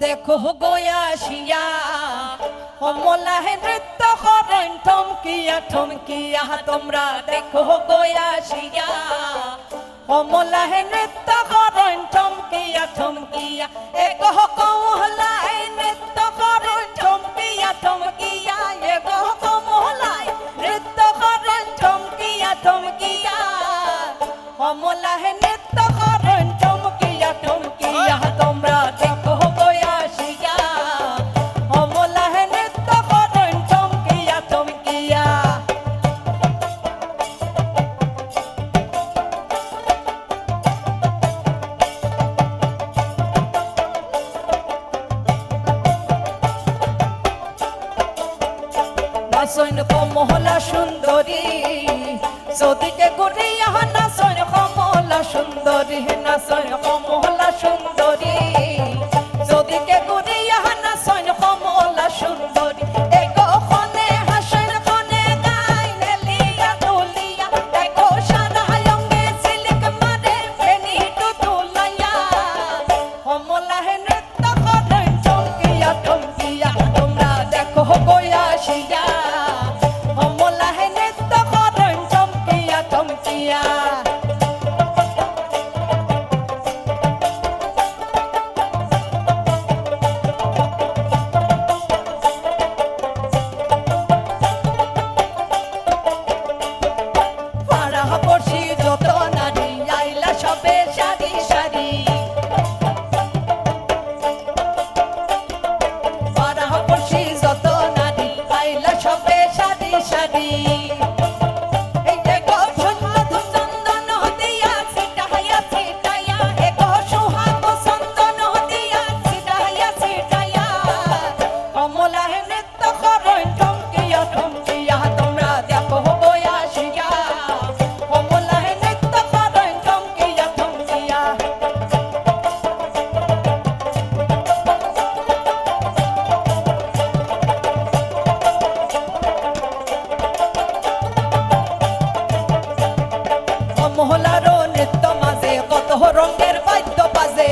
দেখো গয়াসিয়া অমলাহে নৃত্য করেন ঠমকিয়া ঠমকিয়া তোমরা দেখো গয়াসিয়া অমলাহে নৃত্য করেন ঠমকিয়া ঠমকিয়া এক কমলাই নৃত্য করেন ঠমকিয়া ঠমকিয়া এক কমলাই নৃত্য করেন ঠমকিয়া ঠমকিয়া অমলাহে নৃত্য করেন ঠমকিয়া ঠমকিয়া তোমরা দেখো গয়াসিয়া অমলাহে নৃত্য করেন ঠমকিয়া ঠমকিয়া নাচন কমলা সুন্দরী সদিকে গুড়িয়া নাচন কমলা সুন্দরী নাচন কমলা সুন্দরী সদিকে গুড়িয়া নাচন কমলা সুন্দরী এগো খনে হাসন খনে গাই নেলিয়া তুলিয়া এগো সারা অঙ্গে সিলিক মারে ফেনি তুলাইয়া কমলা হে নৃত্য করেন ঠমকিয়া ঠমকিয়া তোমরা দেখো গয়াসিয়া অমলা হে নৃত্য করেন ঠমকিয়া ঠমকিয়া পাড়া পড়শি যত নারী আইলা সবে সারি সারি পাড়া পড়শি যত নারী আইলা সবে সারি সারি এই দেখো সুহাগ চন্দন দিয়া ছিটাইয়া ছিটাইয়া এগো সুহাগ চন্দন দিয়া ছিটাইয়া ছিটাইয়া কমলা হে নৃত্য করেন ঠমকিয়া ঠমকিয়া তোমরা দেখো গয়াসিয়া কমলা হে নৃত্য করেন ঠমকিয়া ঠমকিয়া মহলারও নৃত্য মাঝে কত রঙের বাদ্য বাজে